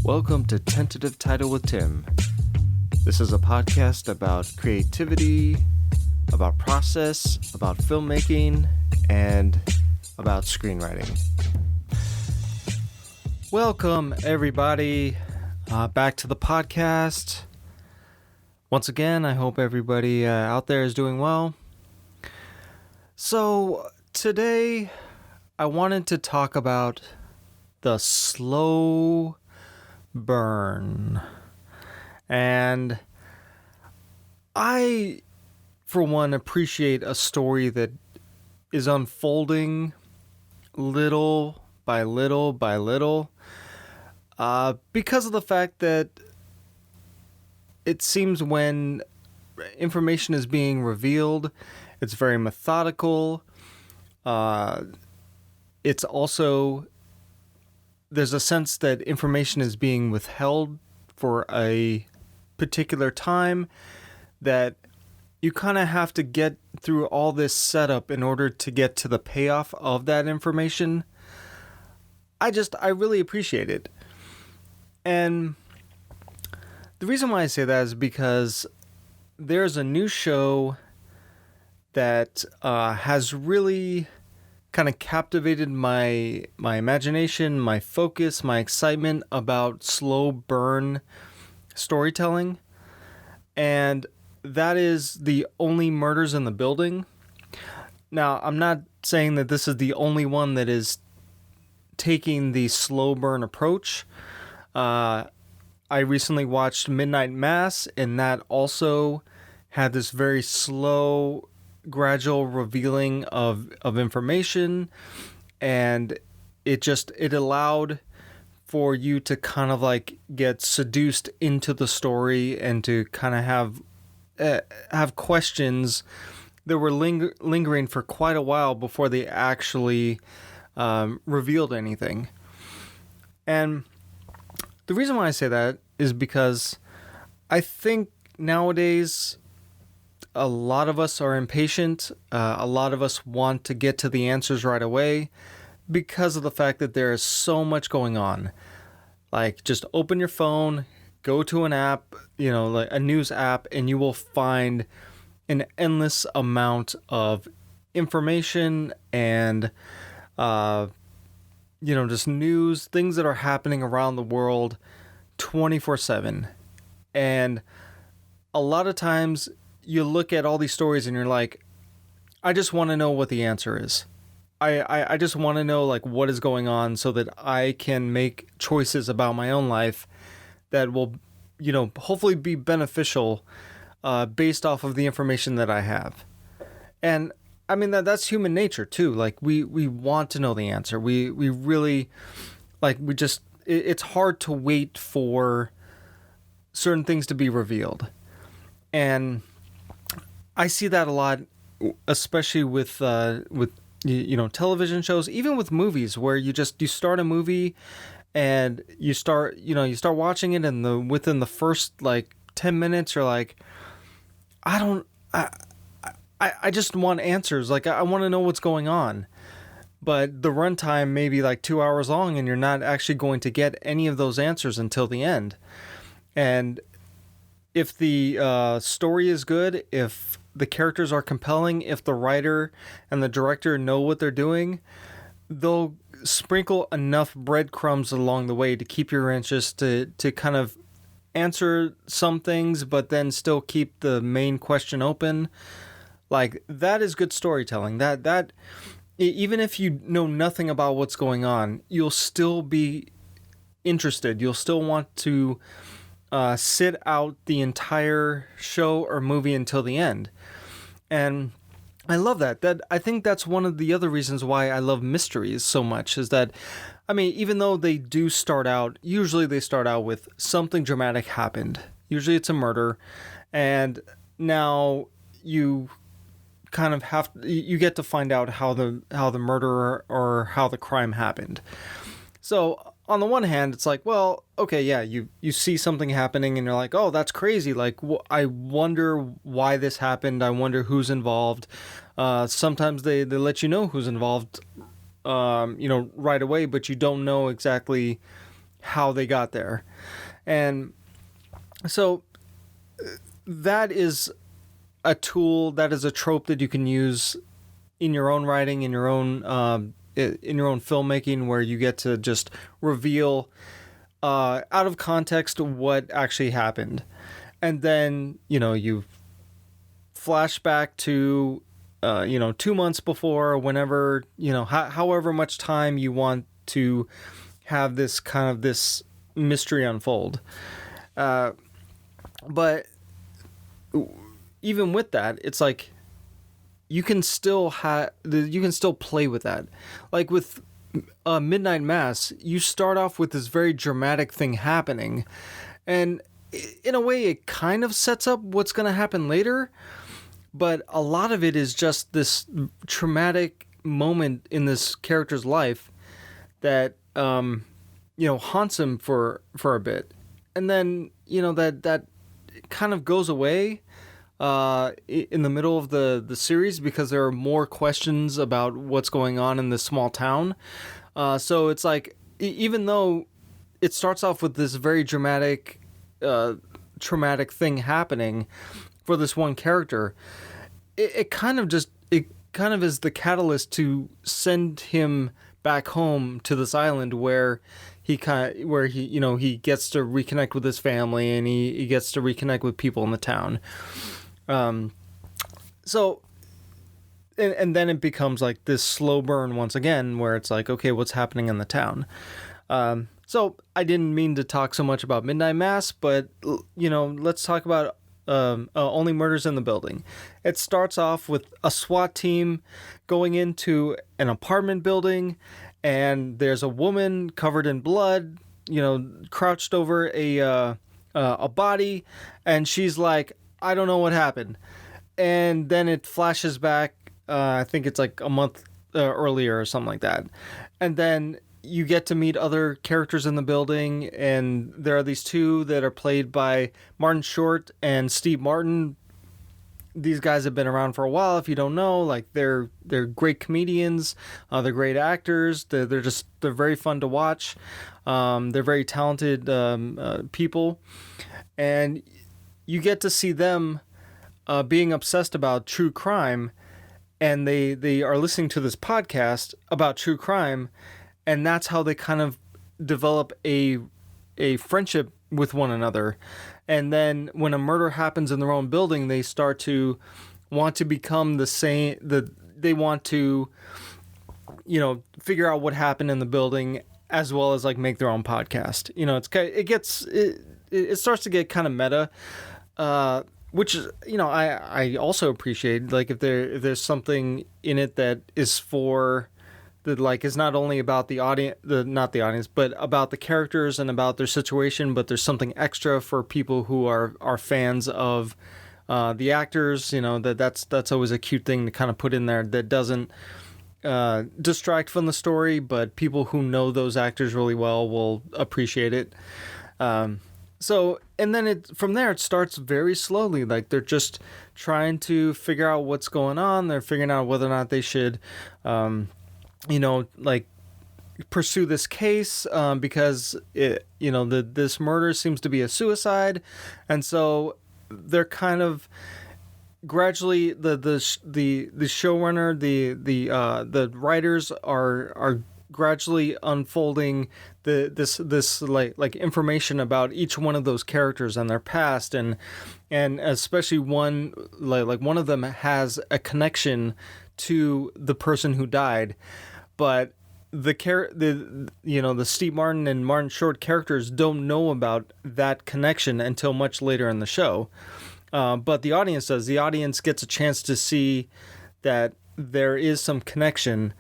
Welcome to Tentative Title with Tim. This is a podcast about creativity, about process, about filmmaking, and about screenwriting. Welcome, everybody, back to the podcast. Once again, I hope everybody out there is doing well. So, today, I wanted to talk about the slow burn. And I, for one, appreciate a story that is unfolding little by little by little, because of the fact that it seems when information is being revealed, it's very methodical. It's also, there's a sense that information is being withheld for a particular time, that you kind of have to get through all this setup in order to get to the payoff of that information. I really appreciate it. And the reason why I say that is because there's a new show that has really kind of captivated my imagination, my focus, my excitement about slow burn storytelling. And that is The Only Murders in the Building. Now, I'm not saying that this is the only one that is taking the slow burn approach. I recently watched Midnight Mass, and that also had this very slow, gradual revealing of information, and it allowed for you to kind of like get seduced into the story and to kind of have questions that were lingering for quite a while before they actually revealed anything. And the reason why I say that is because I think nowadays a lot of us are impatient. A lot of us want to get to the answers right away because of the fact that there is so much going on. Like, just open your phone, go to an app, like a news app, and you will find an endless amount of information and, just news, things that are happening around the world 24/7. And a lot of times you look at all these stories and you're like, I just want to know what the answer is. I just want to know like what is going on so that I can make choices about my own life that will, hopefully be beneficial based off of the information that I have. And I mean, that's human nature too. Like we want to know the answer. We really, it's hard to wait for certain things to be revealed. And I see that a lot, especially with television shows, even with movies, where you start a movie and you start watching it, and within the first 10 minutes you're like, I just want answers. Like, I want to know what's going on. But the runtime may be 2 hours long, and you're not actually going to get any of those answers until the end. And if the story is good, if the characters are compelling, if the writer and the director know what they're doing, they'll sprinkle enough breadcrumbs along the way to keep your interest, to kind of answer some things, but then still keep the main question open. Like, that is good storytelling. That even if you know nothing about what's going on, you'll still be interested. You'll still want to sit out the entire show or movie until the end. And I love that. I think that's one of the other reasons why I love mysteries so much, is that, I mean, even though they do usually they start out with something dramatic happened. Usually it's a murder, and now you kind of you get to find out how the murderer or how the crime happened. So on the one hand, it's like, well, okay, yeah, you see something happening and you're like, oh, that's crazy. Like, I wonder why this happened. I wonder who's involved. Sometimes they let you know who's involved, right away, but you don't know exactly how they got there. And so that is a tool, that is a trope that you can use in your own writing, in your own filmmaking, where you get to just reveal out of context what actually happened. And then, you flash back to 2 months before, whenever, however much time you want to have this mystery unfold. But even with that, it's like you can still play with that. Like with Midnight Mass, you start off with this very dramatic thing happening, and in a way it kind of sets up what's going to happen later, but a lot of it is just this traumatic moment in this character's life that haunts him for a bit, and then that kind of goes away in the middle of the series, because there are more questions about what's going on in this small town. So it's like, even though it starts off with this very dramatic, traumatic thing happening for this one character, it kind of is the catalyst to send him back home to this island where he gets to reconnect with his family, and he gets to reconnect with people in the town. So, and then it becomes like this slow burn once again, where it's like, okay, what's happening in the town? So I didn't mean to talk so much about Midnight Mass, but let's talk about Only Murders in the Building. It starts off with a SWAT team going into an apartment building, and there's a woman covered in blood, crouched over a body, and she's like, I don't know what happened. And then it flashes back, I think it's like a month earlier or something like that. And then you get to meet other characters in the building, and there are these two that are played by Martin Short and Steve Martin. These guys have been around for a while. If you don't know, like, they're great comedians. They're great actors. They're very fun to watch. They're very talented people, and you get to see them being obsessed about true crime, and they are listening to this podcast about true crime, and that's how they kind of develop a friendship with one another. And then when a murder happens in their own building, they start to want to become the same. They want to, figure out what happened in the building, as well as like make their own podcast. It starts to get kind of meta, which is, I also appreciate. Like, if there's something in it that is for that, like, is not only about the audience, not the audience, but about the characters and about their situation, but there's something extra for people who are fans of the actors. That's always a cute thing to kind of put in there that doesn't distract from the story, but people who know those actors really well will appreciate it. So, and then from there it starts very slowly. Like, they're just trying to figure out what's going on. They're figuring out whether or not they should, pursue this case, because this murder seems to be a suicide. And so they're kind of gradually, the showrunner, the writers are gradually unfolding this like information about each one of those characters and their past, and especially one of them has a connection to the person who died, but the Steve Martin and Martin Short characters don't know about that connection until much later in the show. But the audience does. The audience gets a chance to see that there is some connection,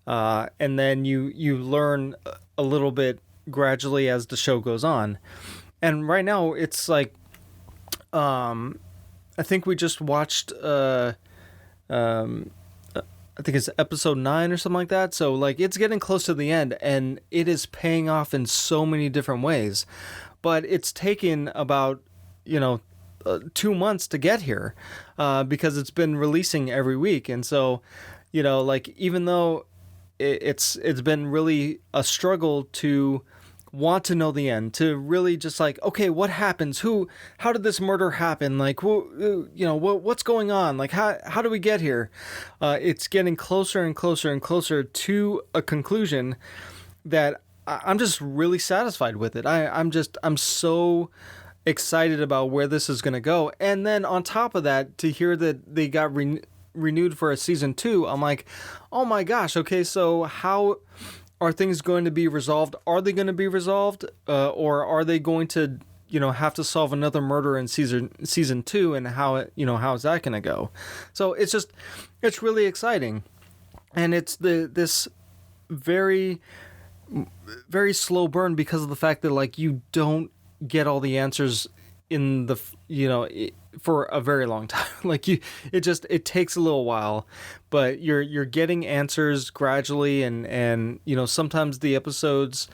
and then you learn a little bit gradually as the show goes on. And right now it's like, I think we just watched, I think it's episode 9 or something like that. So, like, it's getting close to the end, and it is paying off in so many different ways. But it's taken about, 2 months to get here, because it's been releasing every week. And so, even though it's been really a struggle to want to know the end, to really just like, okay, what happens? How did this murder happen? Like, what's going on? Like, how do we get here? It's getting closer and closer and closer to a conclusion that I'm just really satisfied with it. I'm so excited about where this is going to go. And then on top of that, to hear that they got renewed for a season 2, I'm like, oh my gosh, okay, so how are things going to be resolved? Are they going to be resolved? Or are they going to, have to solve another murder in season 2, and how is that going to go? So it's really exciting. And it's this very, very slow burn, because of the fact that like you don't get all the answers in the for a very long time. Like it takes a little while, but you're getting answers gradually, and sometimes the episodes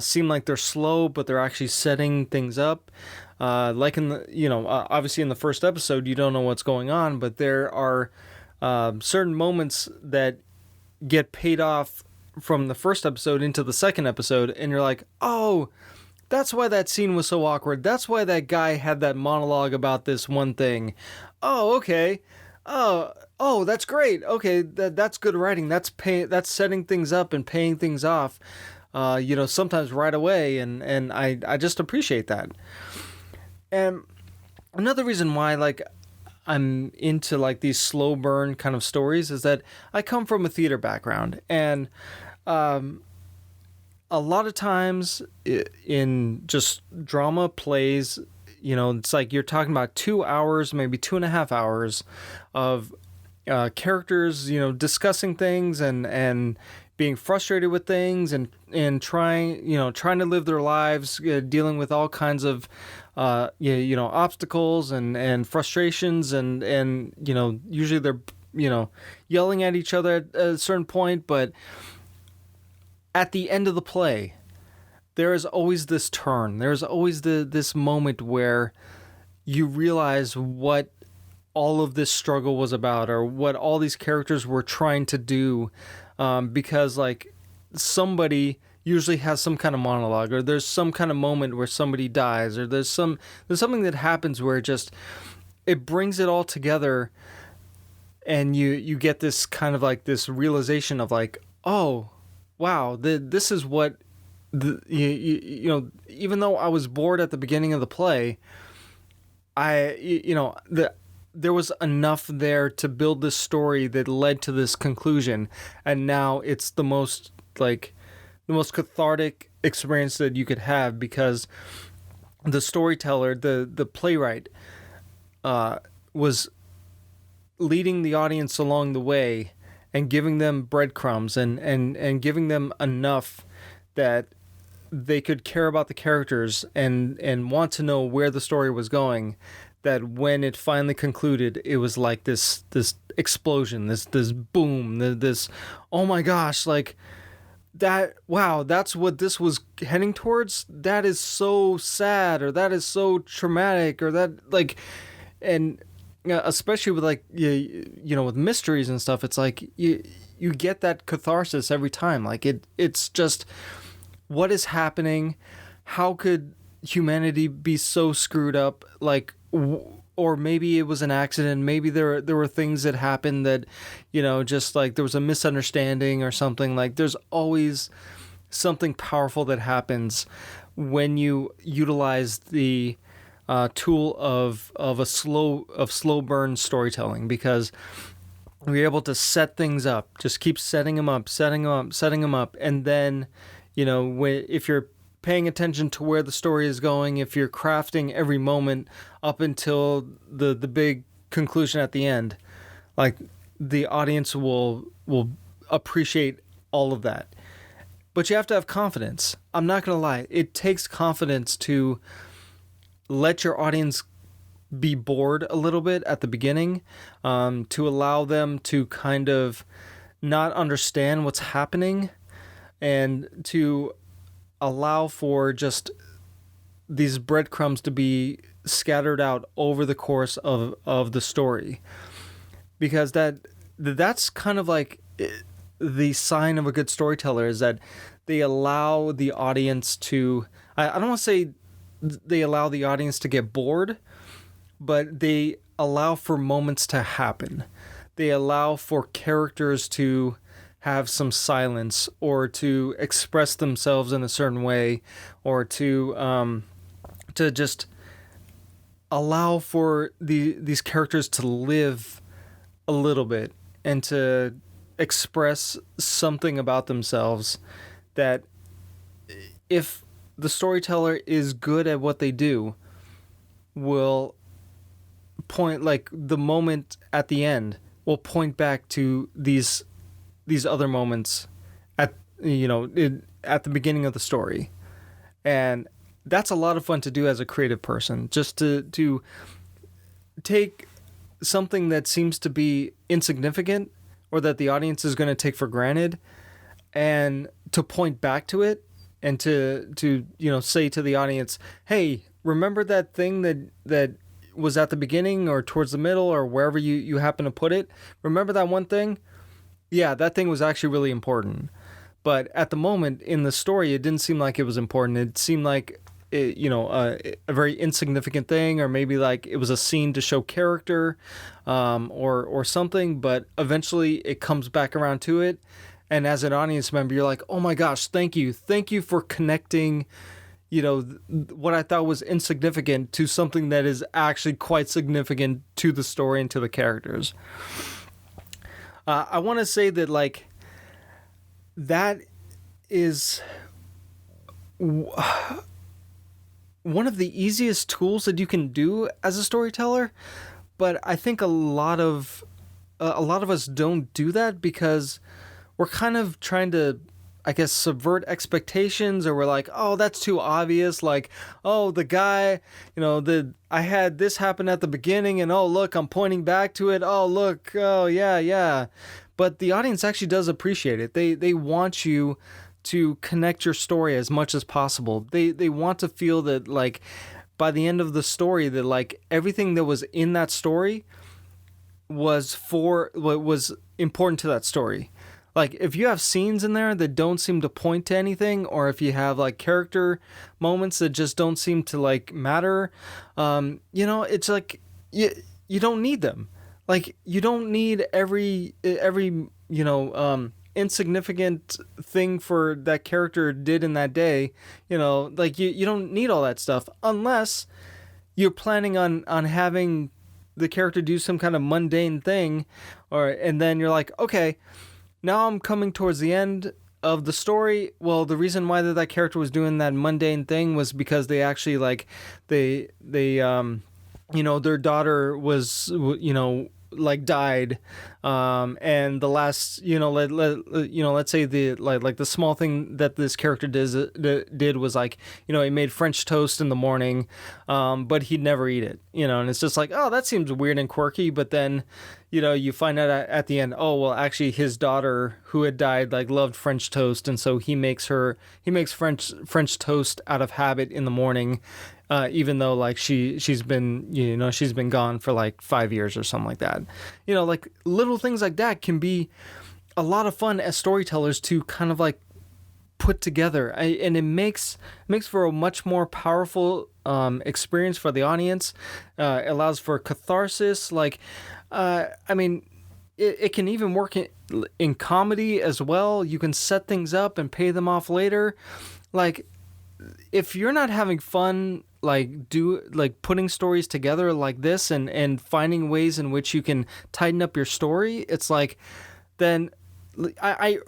seem like they're slow, but they're actually setting things up. Like in the obviously in the first episode you don't know what's going on, but there are certain moments that get paid off from the first episode into the second episode, and you're like, oh, that's why that scene was so awkward. That's why that guy had that monologue about this one thing. Oh, okay. Oh, that's great. Okay, that's good writing. That's setting things up and paying things off. Sometimes right away, and I just appreciate that. And another reason why like I'm into like these slow burn kind of stories is that I come from a theater background, and a lot of times in just drama plays, it's like you're talking about 2 hours, maybe 2.5 hours of characters, discussing things and being frustrated with things, and trying to live their lives, dealing with all kinds of obstacles and frustrations, and usually they're yelling at each other at a certain point, but at the end of the play, there is always this turn. There's always this moment where you realize what all of this struggle was about, or what all these characters were trying to do, because like somebody usually has some kind of monologue, or there's some kind of moment where somebody dies, or there's something that happens where it brings it all together, and you get this kind of like this realization of like, oh, wow, this is what even though I was bored at the beginning of the play, there was enough there to build this story that led to this conclusion, and now it's the most cathartic experience that you could have, because the storyteller, the playwright, was leading the audience along the way and giving them breadcrumbs and giving them enough that they could care about the characters and want to know where the story was going, that when it finally concluded, it was like this explosion, this boom, this oh my gosh, like that, wow, that's what this was heading towards. That is so sad, or that is so traumatic, or that like, and especially with like with mysteries and stuff, it's like you get that catharsis every time. Like it's just, what is happening? How could humanity be so screwed up? Like, or maybe it was an accident. Maybe there were things that happened that, just like there was a misunderstanding or something. Like there's always something powerful that happens when you utilize the tool of slow burn storytelling, because we're able to set things up, just keep setting them up, and then if you're paying attention to where the story is going, if you're crafting every moment up until the big conclusion at the end, like the audience will appreciate all of that. But you have to have confidence. I'm not gonna lie, it takes confidence to let your audience be bored a little bit at the beginning, to allow them to kind of not understand what's happening, and to allow for just these breadcrumbs to be scattered out over the course of the story. Because that's kind of like the sign of a good storyteller, is that they allow the audience to, I don't want to say they allow the audience to get bored, but they allow for moments to happen. They allow for characters to have some silence, or to express themselves in a certain way, or to just allow for these characters to live a little bit and to express something about themselves, that if the storyteller is good at what they do, will point, like the moment at the end will point back to these other moments at at the beginning of the story. And that's a lot of fun to do as a creative person, just to take something that seems to be insignificant, or that the audience is going to take for granted, and to point back to it, and to say to the audience, hey, remember that thing that was at the beginning or towards the middle or wherever you happen to put it? Remember that one thing? Yeah, that thing was actually really important. But at the moment in the story, it didn't seem like it was important. It seemed like a very insignificant thing, or maybe like it was a scene to show character, or something. But eventually it comes back around to it. And as an audience member, you're like, oh my gosh, thank you for connecting, what I thought was insignificant to something that is actually quite significant to the story and to the characters. I want to say that, like, that is one of the easiest tools that you can do as a storyteller, but I think a lot of us don't do that because we're kind of trying to, I guess, subvert expectations, or we're like, oh, that's too obvious. Like, oh, the guy, I had this happen at the beginning, and oh, look, I'm pointing back to it. Oh, look, oh, yeah. But the audience actually does appreciate it. They want you to connect your story as much as possible. They want to feel that, like, by the end of the story, that, like, everything that was in that story was important to that story. Like, if you have scenes in there that don't seem to point to anything, or if you have, like, character moments that just don't seem to, like, matter, it's like you don't need them. Like, you don't need every insignificant thing for that character did in that day. Like, you don't need all that stuff unless you're planning on having the character do some kind of mundane thing, and then you're like, okay, now I'm coming towards the end of the story. Well, the reason why that character was doing that mundane thing was because they actually, like, they their daughter was, like, died, and the last, let's say the like the small thing that this character did was, like, he made French toast in the morning, but he'd never eat it, and it's just like, oh, that seems weird and quirky. But then you find out at the end, oh, well, actually his daughter who had died, like, loved French toast, and so he makes French toast out of habit in the morning, even though, like, she's been gone for like 5 years or something like that. Like, little things like that can be a lot of fun as storytellers to kind of, like, put together, and it makes for a much more powerful experience for the audience. It allows for catharsis. Like, it can even work in comedy as well. You can set things up and pay them off later. Like, if you're not having fun, like, putting stories together like this, and finding ways in which you can tighten up your story, it's like, then I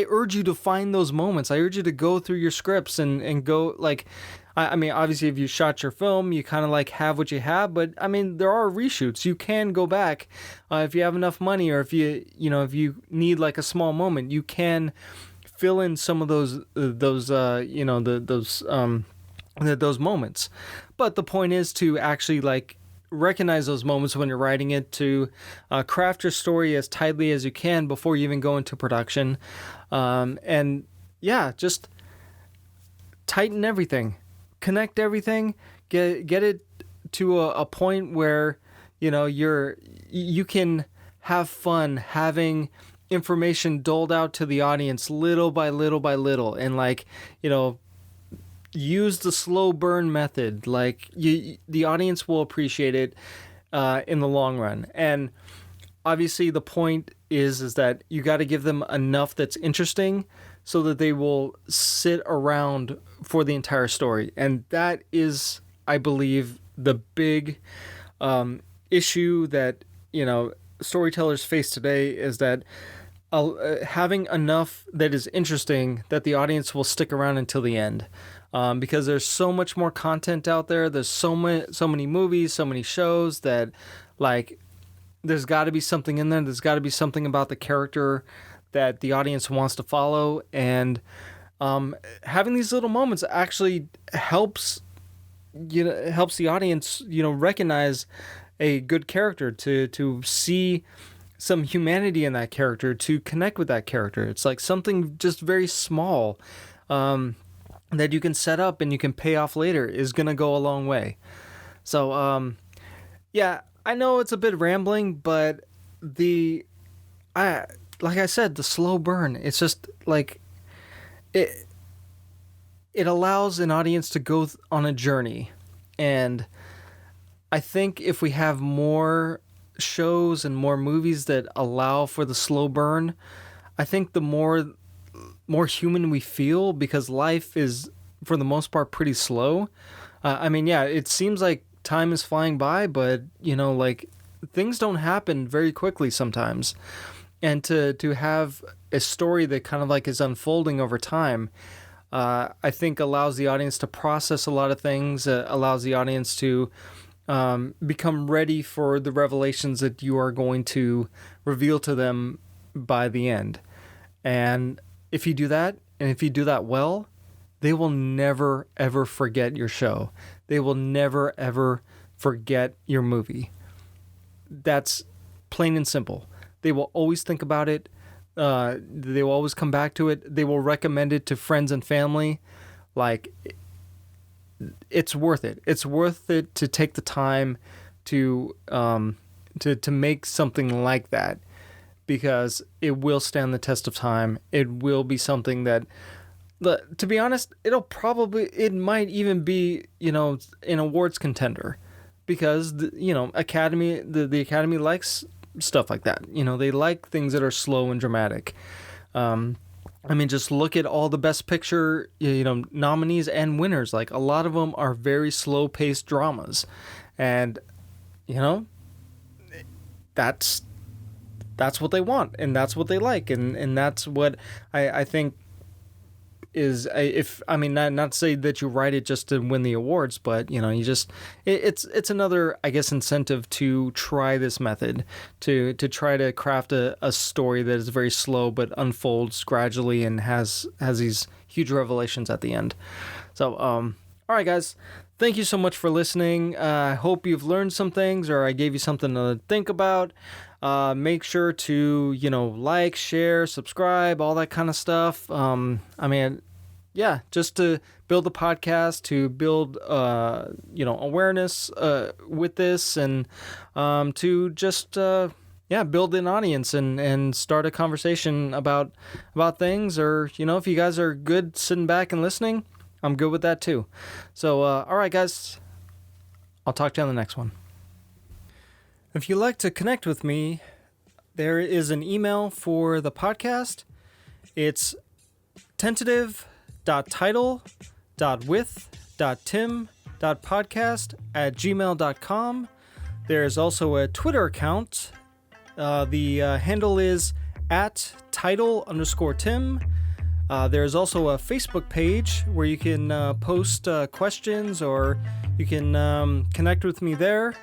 urge you to find those moments. I urge you to go through your scripts and go, like, obviously if you shot your film, you kind of, like, have what you have, but there are reshoots. You can go back if you have enough money, or if you need, like, a small moment, you can fill in some of those moments. But the point is to actually, like, recognize those moments when you're writing it, to craft your story as tightly as you can before you even go into production, and yeah, just tighten everything, connect everything, get it to a point where you can have fun having information doled out to the audience little by little by little, and like, use the slow burn method. Like, the audience will appreciate it in the long run. And obviously the point is that you got to give them enough that's interesting so that they will sit around for the entire story. And that is, I believe, the big issue that, storytellers face today, is that having enough that is interesting that the audience will stick around until the end. Because there's so much more content out there. There's so many movies, so many shows that, like, there's got to be something in there. There's got to be something about the character that the audience wants to follow. And having these little moments actually helps the audience, recognize a good character, to see some humanity in that character, to connect with that character. It's like something just very small that you can set up and you can pay off later is going to go a long way. So, yeah, I know it's a bit rambling, but like I said, the slow burn, it's just like it allows an audience to go on a journey. And I think if we have more shows and more movies that allow for the slow burn, I think the more human we feel, because life is, for the most part, pretty slow. It seems like time is flying by, but, like, things don't happen very quickly sometimes. And to have a story that kind of like is unfolding over time, I think allows the audience to process a lot of things, allows the audience to become ready for the revelations that you are going to reveal to them by the end. And if you do that, and if you do that well, they will never, ever forget your show. They will never, ever forget your movie. That's plain and simple. They will always think about it. They will always come back to it. They will recommend it to friends and family. Like, it's worth it. It's worth it to take the time to make something like that, because it will stand the test of time. It will be something that, to be honest, it might even be, an awards contender, because the Academy likes stuff like that. They like things that are slow and dramatic. Just look at all the Best Picture, nominees and winners. Like, a lot of them are very slow-paced dramas, and that's what they want, and that's what they like, and that's what I think is, not to say that you write it just to win the awards, but it's another, I guess, incentive to try this method, to try to craft a story that is very slow but unfolds gradually and has these huge revelations at the end. So, all right, guys. Thank you so much for listening. I hope you've learned some things, or I gave you something to think about. Make sure to, like, share, subscribe, all that kind of stuff. Just to build the podcast, to build, awareness with this, and to just, build an audience and start a conversation about things. Or, if you guys are good sitting back and listening, I'm good with that too. So, all right, guys, I'll talk to you on the next one. If you'd like to connect with me, there is an email for the podcast. It's tentative.title.with.tim.podcast@gmail.com. There's also a Twitter account. The handle is @title_Tim. There's also a Facebook page where you can post questions, or you can connect with me there.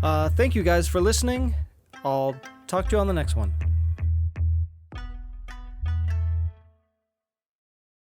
Thank you guys for listening. I'll talk to you on the next one.